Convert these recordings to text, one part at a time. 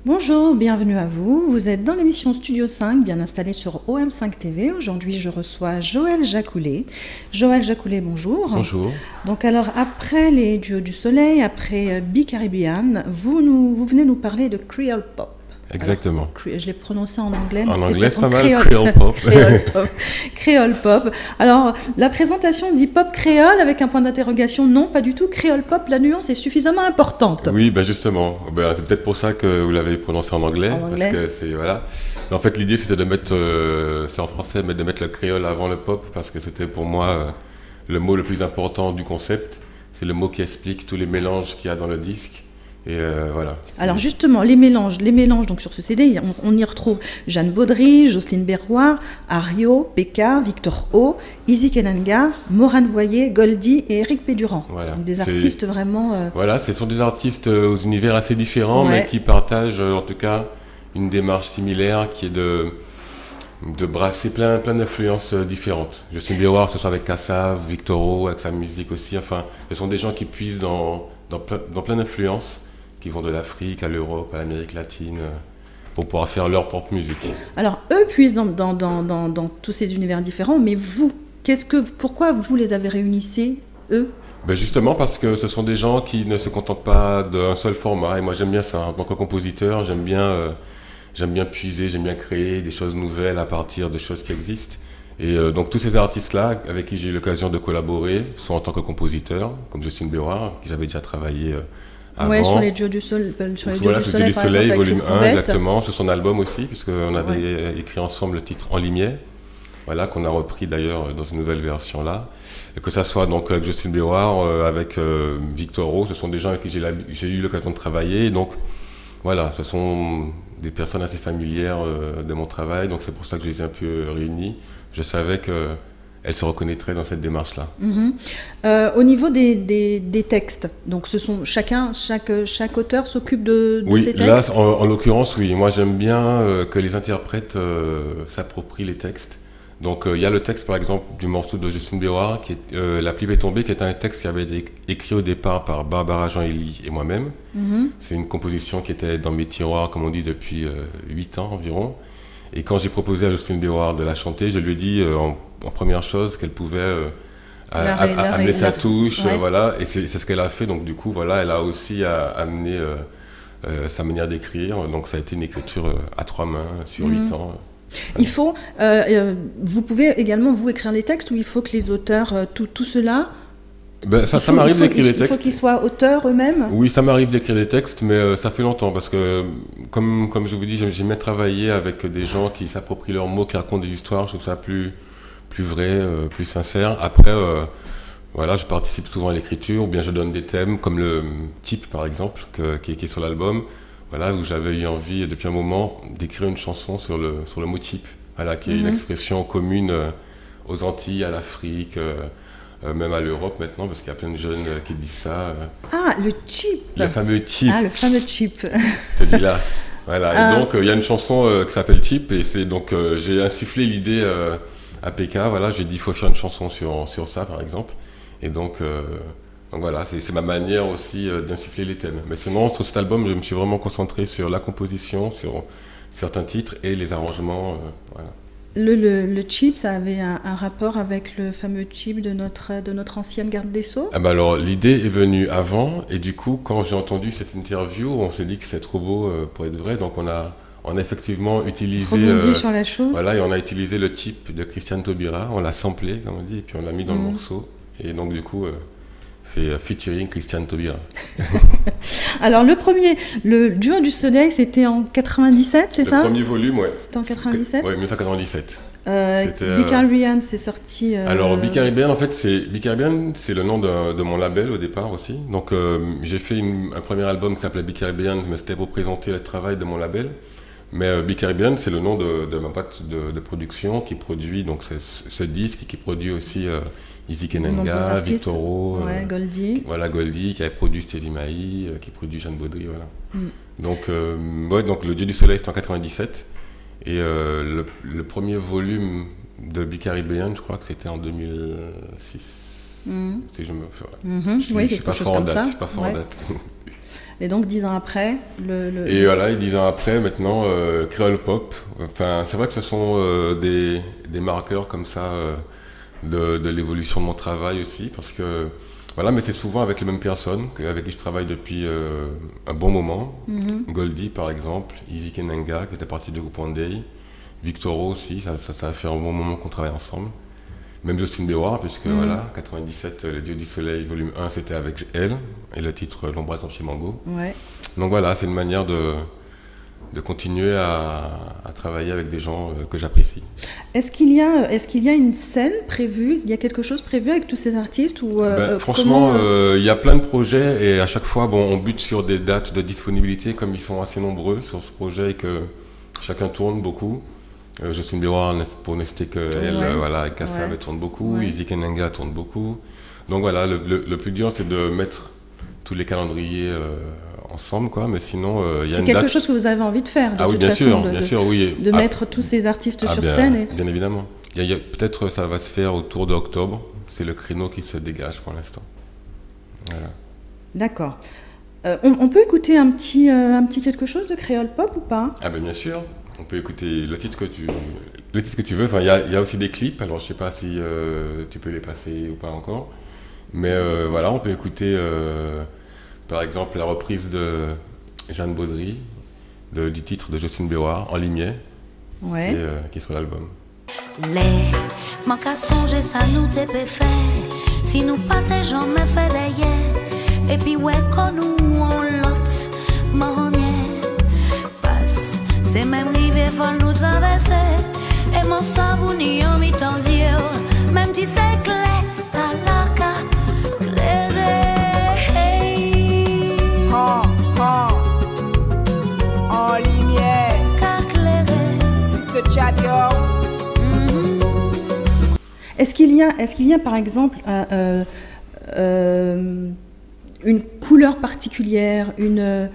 Bonjour, bienvenue à vous. Vous êtes dans l'émission Studio 5, bien installée sur OM5 TV. Aujourd'hui, je reçois Joël Jacoulet. Joël Jacoulet, bonjour. Bonjour. Donc alors, après les Duos du Soleil, après Be-Caribbean, vous venez nous parler de Creole Pop. Exactement. Alors, je l'ai prononcé en anglais. En anglais, c'est pas mal, Creole Pop. Creole Pop. Creole Pop. Alors, la présentation dit pop créole avec un point d'interrogation. Non, pas du tout. Creole Pop, la nuance est suffisamment importante. Oui, ben justement. Ben, c'est peut-être pour ça que vous l'avez prononcé en anglais. Parce que c'est, voilà. Mais en fait, l'idée, c'était de mettre, c'est en français, mais de mettre le créole avant le pop, parce que c'était pour moi le mot le plus important du concept. C'est le mot qui explique tous les mélanges qu'il y a dans le disque. Et voilà. Alors justement, les mélanges, donc sur ce CD, on y retrouve Jeanne Baudry, Jocelyne Berroir, Ario, Pekka, Victor O, Izzy Kenanga, Morane Voyer, Goldie et Eric Pédurand. Voilà. Donc des artistes vraiment... Voilà, ce sont des artistes aux univers assez différents, mais qui partagent en tout cas une démarche similaire qui est de brasser plein d'influences différentes. Jocelyne Berroir, que ce soit avec Kassav, Victor O, avec sa musique aussi, enfin, ce sont des gens qui puisent dans plein d'influences, qui vont de l'Afrique à l'Europe, à l'Amérique latine, pour pouvoir faire leur propre musique. Alors, eux puissent dans tous ces univers différents, mais vous, pourquoi vous les avez réunissés, eux ? Ben justement parce que ce sont des gens qui ne se contentent pas d'un seul format, et moi j'aime bien ça. En tant que compositeur, j'aime bien puiser, j'aime bien créer des choses nouvelles à partir de choses qui existent. Et donc tous ces artistes-là, avec qui j'ai eu l'occasion de collaborer, sont en tant que compositeur, comme Jocelyne Berroir, qui j'avais déjà travaillé avant. Ouais, sur les Duos du Soleil, Voilà, du Soleil, par Soleil, exemple, volume avec 1, exactement, sur son album aussi, puisqu'on avait écrit ensemble le titre En Limier, voilà, qu'on a repris d'ailleurs dans une nouvelle version là. Et que ça soit donc avec Jocelyne Berroir, avec Victor O, ce sont des gens avec qui j'ai eu l'occasion de travailler. Et donc voilà, ce sont des personnes assez familières de mon travail, donc c'est pour ça que je les ai un peu réunis. Je savais qu'elles se reconnaîtraient dans cette démarche-là. Au niveau des textes, donc ce sont chaque auteur s'occupe de ses textes. Oui, là, en l'occurrence, oui. Moi, j'aime bien que les interprètes s'approprient les textes. Donc, il y a le texte, par exemple, du morceau de Jocelyne Berroir, qui est La pluie est tombée, qui est un texte qui avait été écrit au départ par Barbara Jean-Élie et moi-même. C'est une composition qui était dans mes tiroirs, comme on dit, depuis 8 ans environ. Et quand j'ai proposé à Jocelyne Berroir de la chanter, je lui ai dit en première chose qu'elle pouvait amener sa touche, voilà, et c'est ce qu'elle a fait. Donc du coup, voilà, elle a aussi amené sa manière d'écrire. Donc ça a été une écriture à 3 mains sur 8 ans. Il faut, vous pouvez également vous écrire les textes, ou il faut que les auteurs, tout cela. Ben, ça m'arrive d'écrire les textes. Il faut qu'ils soient auteurs eux-mêmes. Oui, ça m'arrive d'écrire des textes, mais ça fait longtemps parce que, comme je vous dis, j'aime bien travailler avec des gens qui s'approprient leurs mots, qui racontent des histoires. Je trouve ça plus vrai, plus sincère. Après, voilà, je participe souvent à l'écriture, ou bien je donne des thèmes, comme le type par exemple, qui est sur l'album. Voilà, où j'avais eu envie depuis un moment d'écrire une chanson sur le mot type. Voilà, qui est une expression commune aux Antilles, à l'Afrique. Même à l'Europe maintenant, parce qu'il y a plein de jeunes qui disent ça. Ah, le chip. Le fameux chip. Ah, le fameux chip. Celui-là. Voilà. Et donc, il y a une chanson qui s'appelle Chip, et c'est donc, j'ai insufflé l'idée à Pekka. Voilà, j'ai dit, il faut faire une chanson sur ça, par exemple. Et donc voilà, c'est ma manière aussi d'insuffler les thèmes. Mais sinon, sur cet album, je me suis vraiment concentré sur la composition, sur certains titres et les arrangements. Voilà. Le chip, ça avait un rapport avec le fameux chip de notre ancienne garde des Sceaux. Ah bah alors, l'idée est venue avant, et du coup, quand j'ai entendu cette interview, on s'est dit que c'est trop beau pour être vrai, donc on a effectivement utilisé... Rebondi sur la chose. Voilà, et on a utilisé le chip de Christiane Taubira, on l'a samplé, comme on dit, et puis on l'a mis dans le morceau, et donc du coup... c'est featuring Christiane Taubira. Alors le Duo du Soleil, c'était en 97, c'est ça ? Le premier volume, ouais. C'était en 97 ? Oui, 1997. Be-Caribbean, c'est sorti... Alors Be-Caribbean, en fait, Be-Caribbean, c'est le nom de mon label au départ aussi. Donc j'ai fait un premier album qui s'appelait Be-Caribbean, mais c'était pour présenter le travail de mon label. Mais Be-Caribbean, c'est le nom de ma boîte de production qui produit donc ce disque, qui produit aussi Izzy Kenanga, Victor O, Goldie. Voilà, Goldie, qui avait produit Stevie Maï, qui produit Jeanne Baudry, voilà. Donc, donc le Dieu du Soleil, c'était en 97. Et le premier volume de Be-Caribbean, je crois que c'était en 2006. Si je me... Oui, je suis pas fort en date. Je suis pas fort en date. Et donc 10 ans après, Et voilà, et 10 ans après, maintenant, Creole Pop. Enfin, c'est vrai que ce sont des marqueurs comme ça de l'évolution de mon travail aussi, parce que voilà, mais c'est souvent avec les mêmes personnes avec qui je travaille depuis un bon moment. Goldie par exemple, Easy Kenanga qui était partie du groupe One Day, Victoro aussi, ça a fait un bon moment qu'on travaille ensemble. Même Jocelyne Béroir, puisque voilà, 97, Les Dieux du Soleil, volume 1, c'était avec elle, et le titre L'Ombrage chez Mango. Ouais. Donc voilà, c'est une manière de continuer à travailler avec des gens que j'apprécie. Est-ce qu'il y a une scène prévue? Il y a quelque chose prévu avec tous ces artistes ou, franchement, il y a plein de projets, et à chaque fois, bon, on bute sur des dates de disponibilité, comme ils sont assez nombreux sur ce projet et que chacun tourne beaucoup. Jocelyne Béroir, pour ne citer qu'elle, voilà, Kassav, elle tourne beaucoup, Easy Kenanga tourne beaucoup. Donc voilà, le plus dur, c'est de mettre tous les calendriers ensemble, quoi. Mais sinon, il y a une date. C'est quelque chose que vous avez envie de faire, de toute façon, bien sûr, oui. De mettre tous ces artistes sur scène. Bien évidemment. Peut-être ça va se faire autour d'octobre. C'est le créneau qui se dégage pour l'instant. Voilà. D'accord. On peut écouter un petit quelque chose de Creole Pop ou pas? Ah ben bien sûr. On peut écouter le titre que tu veux. Enfin, il y a aussi des clips. Alors, je sais pas si tu peux les passer ou pas encore. Mais voilà, on peut écouter, par exemple, la reprise de Jeanne Baudry, du titre de Jocelyne Béroir, En Limier, qui est sur l'album. Les manques à songer, ça nous t'épée fait. Si nous pas jamais fait d'ailleurs. Et puis, ouais, quand nous on l'autre, m'en c'est même rivé, faut nous traverser. Et mon savon ni en mi-temps yeux. Même si c'est clair, t'as la clairé. En lumière. Qu'a clairé. Sister Chat, Est-ce qu'il y a par exemple une couleur particulière, une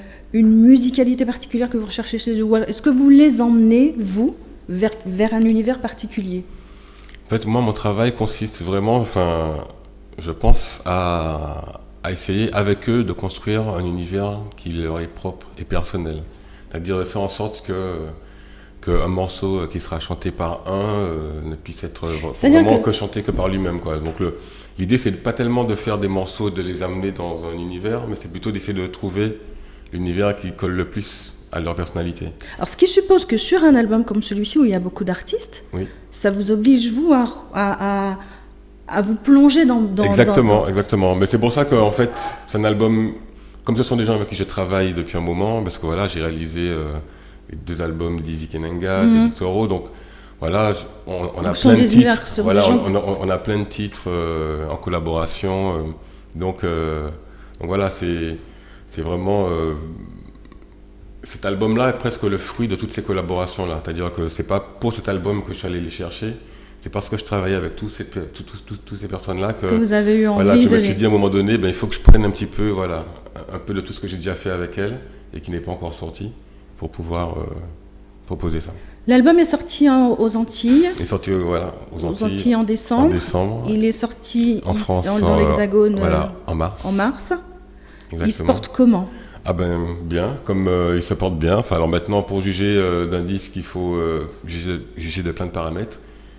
musicalité particulière que vous recherchez chez eux? Est-ce que vous les emmenez, vous, vers un univers particulier? En fait, moi, mon travail consiste vraiment, je pense, à essayer avec eux de construire un univers qui leur est propre et personnel. C'est-à-dire de faire en sorte qu'un morceau qui sera chanté par un ne puisse être vraiment que chanté que par lui-même, quoi. Donc l'idée, c'est pas tellement de faire des morceaux, de les amener dans un univers, mais c'est plutôt d'essayer de trouver l'univers qui colle le plus à leur personnalité. Alors, ce qui suppose que sur un album comme celui-ci, où il y a beaucoup d'artistes, ça vous oblige, vous, à vous plonger dans... Exactement. Mais c'est pour ça qu'en fait, c'est un album... Comme ce sont des gens avec qui je travaille depuis un moment, parce que voilà, j'ai réalisé les 2 albums d'Easy Kenanga, de Victoro, donc voilà, on a plein de titres. Voilà, on a plein de titres en collaboration. Donc voilà, c'est vraiment... cet album-là est presque le fruit de toutes ces collaborations-là. C'est-à-dire que c'est pas pour cet album que je suis allé les chercher, c'est parce que je travaillais avec toutes ces personnes-là que vous avez eu envie je me suis dit à un moment donné, il faut que je prenne un peu de tout ce que j'ai déjà fait avec elles et qui n'est pas encore sorti pour pouvoir proposer ça. L'album est sorti aux Antilles. Il est sorti aux Antilles en décembre. Il est sorti en France, dans l'Hexagone en mars. Il se porte comment? Ah ben bien, comme il se porte bien. Alors maintenant, pour juger d'un disque, il faut juger de plein de paramètres.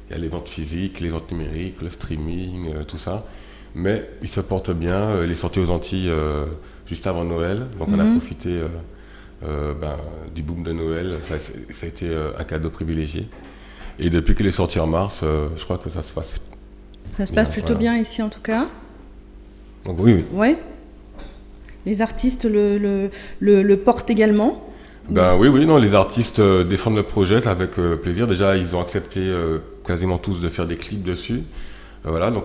Il y a les ventes physiques, les ventes numériques, le streaming, tout ça. Mais il se porte bien. Il est sorti aux Antilles juste avant Noël. Donc on a profité du boom de Noël. Ça a été un cadeau privilégié. Et depuis qu'il est sorti en mars, je crois que ça se passe. Ça se passe plutôt bien ici en tout cas. Donc oui. Ouais. Les artistes le portent également. Oui, non, les artistes défendent le projet avec plaisir. Déjà, ils ont accepté quasiment tous de faire des clips dessus. Voilà, donc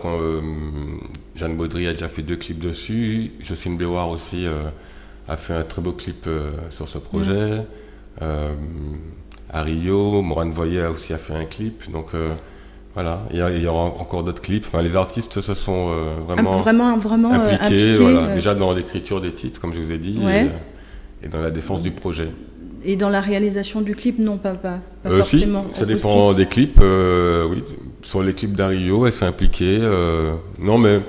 Jeanne Baudry a déjà fait 2 clips dessus. Jocelyne Béroir aussi a fait un très beau clip sur ce projet. À Rio, Morane Voyer aussi a fait un clip. Donc voilà, il y aura encore d'autres clips. Les artistes se sont vraiment impliqués. Déjà dans l'écriture des titres, comme je vous ai dit, et dans la défense du projet. Et dans la réalisation du clip, non, pas forcément. Si, ça dépend des clips. Oui, sur les clips d'Ario, elle s'est impliquée. Non, mais de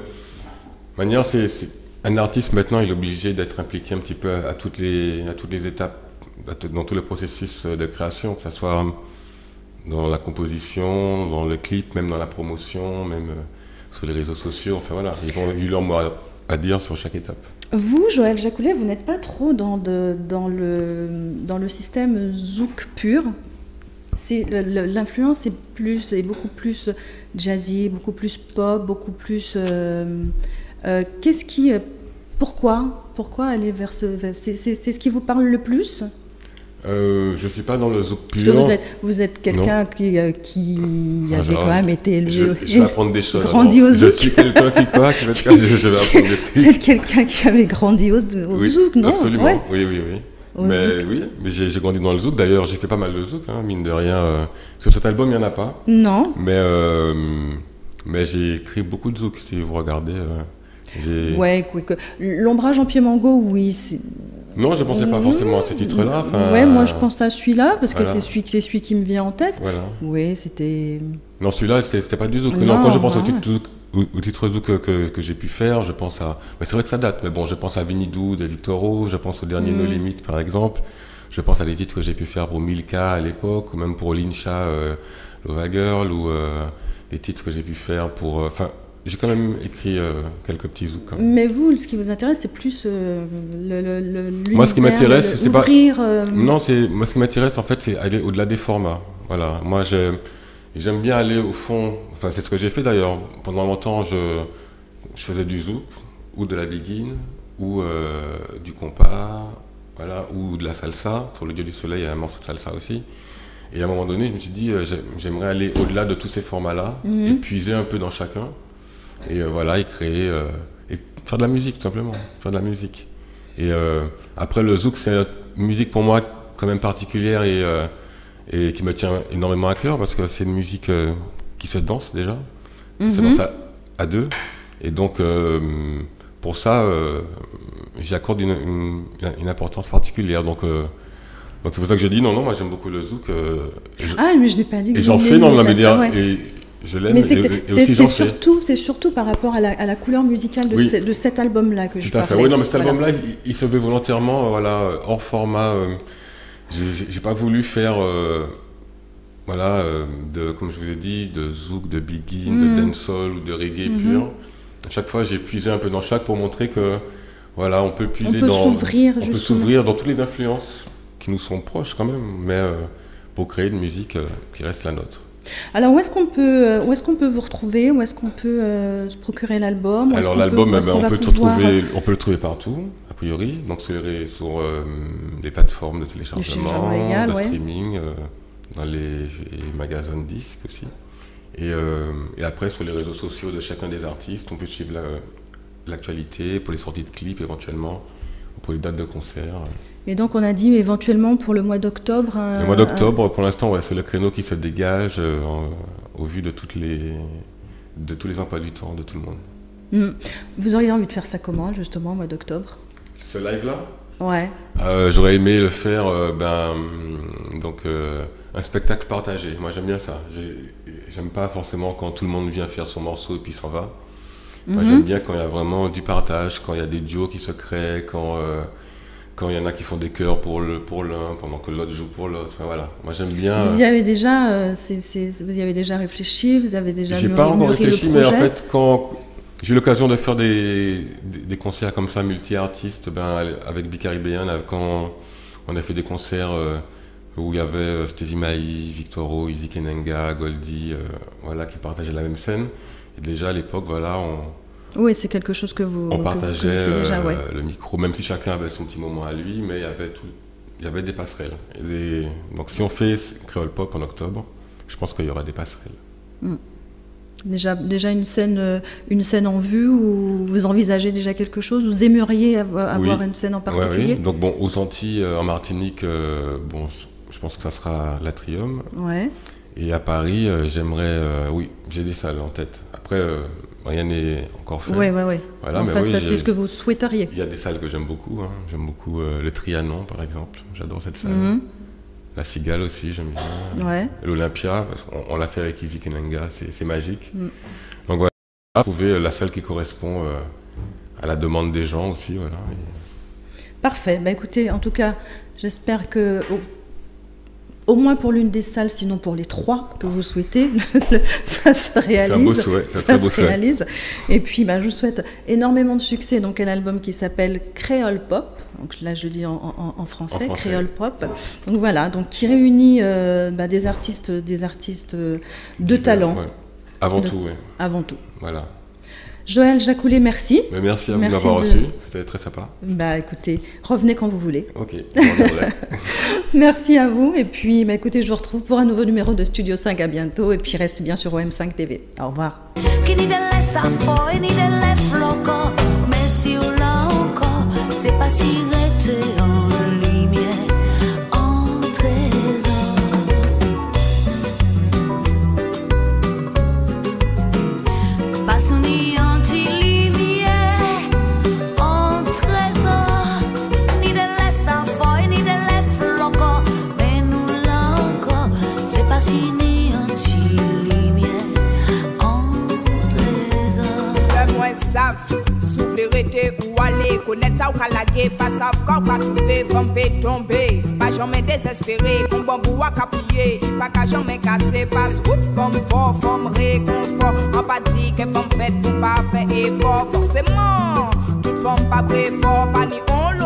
manière, un artiste maintenant, il est obligé d'être impliqué un petit peu à toutes les étapes, dans tout le processus de création, que ce soit dans la composition, dans le clip, même dans la promotion, même sur les réseaux sociaux. Enfin voilà, ils ont eu leur mot à dire sur chaque étape. Vous, Joël Jacoulet, vous n'êtes pas trop dans le système zouk pur. L'influence est beaucoup plus jazzy, beaucoup plus pop, beaucoup plus... Pourquoi aller vers c'est ce qui vous parle le plus? Je suis pas dans le zouk pur. Parce que vous êtes quelqu'un qui avait quand même été élevé. Je vais apprendre des choses. Grandi au zouk. Je suis quelqu'un qui croit je vais apprendre des trucs. C'est quelqu'un qui avait grandi au zouk, non? Absolument, ouais. oui. Mais j'ai grandi dans le zouk. D'ailleurs, j'ai fait pas mal de zouk, hein, mine de rien. Sur cet album, il n'y en a pas. Non. Mais j'ai écrit beaucoup de zouk, si vous regardez. Ouais, l'ombrage en pied mango, oui. Non, je ne pensais pas forcément à ce titre-là. Ouais, moi je pense à celui-là, parce voilà. que c'est celui qui me vient en tête. Voilà. Oui, c'était... Non, celui-là, c'était pas du zouk. Non, quand je pense au titre zouk que j'ai pu faire, je pense à... Mais c'est vrai que ça date, mais bon, je pense à Vinidou de Victor O, je pense au dernier No Limit, par exemple. Je pense à des titres que j'ai pu faire pour Milka à l'époque, ou même pour Lincha, Lova Girl, ou des titres que j'ai pu faire pour... j'ai quand même écrit quelques petits zouks. Quand même. Mais vous, ce qui vous intéresse, c'est plus moi, ce qui m'intéresse, c'est pas... Non, moi, ce qui m'intéresse, en fait, c'est aller au-delà des formats. Voilà. Moi, j'aime bien aller au fond. Enfin, c'est ce que j'ai fait d'ailleurs. Pendant longtemps, je faisais du zouk, ou de la biguine, ou du compas, voilà, ou de la salsa. Sur le Dieu du Soleil, il y a un morceau de salsa aussi. Et à un moment donné, je me suis dit, j'aimerais aller au-delà de tous ces formats-là, et puiser un peu dans chacun. Et voilà, et créer, et faire de la musique, tout simplement, faire de la musique. Et après, le zouk, c'est une musique pour moi quand même particulière et qui me tient énormément à cœur, parce que c'est une musique qui se danse déjà, qui se danse à deux. Et donc, pour ça, j'y accorde une importance particulière. Donc c'est pour ça que je dis, non, moi j'aime beaucoup le zouk. mais je n'ai pas dit que et j'en fais dans la média. Ouais. Je l'aime. Mais c'est surtout par rapport à la couleur musicale de cet album-là que je parlais. Tout à fait. Oui, non, mais cet album-là, il se veut volontairement, hors format. J'ai pas voulu faire, comme je vous ai dit, de zouk, de biguine, de dancehall ou de reggae pur. À chaque fois, j'ai puisé un peu dans chaque pour montrer que, on peut puiser on peut s'ouvrir dans toutes les influences qui nous sont proches quand même, mais pour créer une musique qui reste la nôtre. Alors, où est-ce qu'on peut vous retrouver? Où est-ce qu'on peut se procurer l'album? Alors, l'album, on peut le trouver partout, a priori, donc sur les plateformes de téléchargement, de streaming, dans les magasins de disques aussi. Et après, sur les réseaux sociaux de chacun des artistes, on peut suivre l'actualité pour les sorties de clips éventuellement, ou pour les dates de concert. Et donc on a dit éventuellement pour le mois d'octobre. Le mois d'octobre, pour l'instant, c'est le créneau qui se dégage au vu de tous les emplois du temps de tout le monde. Vous auriez envie de faire ça comment, justement, au mois d'octobre? Ce live-là? Ouais. J'aurais aimé le faire, un spectacle partagé. Moi, j'aime bien ça. J'aime pas forcément quand tout le monde vient faire son morceau et puis s'en va. Moi, j'aime bien quand il y a vraiment du partage, quand il y a des duos qui se créent, quand il y en a qui font des chœurs pour l'un, pendant que l'autre joue pour l'autre. Enfin, voilà. Moi, j'aime bien... Vous y avez déjà, vous y avez déjà réfléchi? Vous avez déjà J'ai pas encore réfléchi, mais en fait, quand j'ai eu l'occasion de faire des concerts comme ça, multi-artistes, avec Bicaribéen, quand on a fait des concerts où il y avait Stevie Mai, Victor O, Izzy Kenenga, Goldie, qui partageaient la même scène. Et déjà, à l'époque, oui, c'est quelque chose que on partageait déjà, le micro, même si chacun avait son petit moment à lui, mais il y avait des passerelles. Donc si on fait Créole Pop en octobre, je pense qu'il y aura des passerelles. Déjà une scène en vue, ou vous envisagez déjà quelque chose? Vous aimeriez avoir une scène en particulier? Oui. Donc aux Antilles, en Martinique, je pense que ça sera l'Atrium. Ouais. Et à Paris, j'aimerais... j'ai des salles en tête. Après... rien n'est encore fait. Oui. Voilà, enfin, ça, c'est ce que vous souhaiteriez. Il y a des salles que j'aime beaucoup. J'aime beaucoup le Trianon, par exemple. J'adore cette salle. La Cigale aussi, j'aime bien. Ouais. L'Olympia, parce qu'on l'a fait avec Izzy Kenenga, c'est magique. Donc voilà, trouver la salle qui correspond à la demande des gens aussi, voilà. Parfait. Bah, écoutez, en tout cas, j'espère que, au moins pour l'une des salles, sinon pour les 3 que vous souhaitez, ça se réalise. C'est un beau souhait, c'est un très beau souhait. Réalise. Et puis, bah, je vous souhaite énormément de succès. Donc, un album qui s'appelle Créole Pop. Donc là, je le dis en français, Créole Pop. Donc voilà, donc qui réunit des artistes de talent. Ouais. Avant tout, oui. Avant tout. Voilà. Joël Jacoulet, merci. Mais merci à vous de m'avoir reçu, c'était très sympa. Bah écoutez, revenez quand vous voulez. Ok, je reviendrai. Merci à vous, et puis bah, écoutez, je vous retrouve pour un nouveau numéro de Studio 5 à bientôt, et puis reste bien sur OM5 TV. Au revoir. C'est pas si resté en lumière, en trésor. Passe-nous ni anti-lumière, en trésor. Ni de laisse à fort, ni de lèvres flocons. Mais nous là encore, c'est pas si ni anti-lumière, en trésor. Le moins savent, souffler ou aller, connaître ça ou calaguer, pas savent quand pas trouver, vamper, tomber, pas jamais désespéré, qu'on bambou à capier, pas qu'à jamais casser, passe route, femme fort, femme réconfort, empathie, que femme fait pour pas faire effort, forcément, toute femme pas prêt fort, pas ni on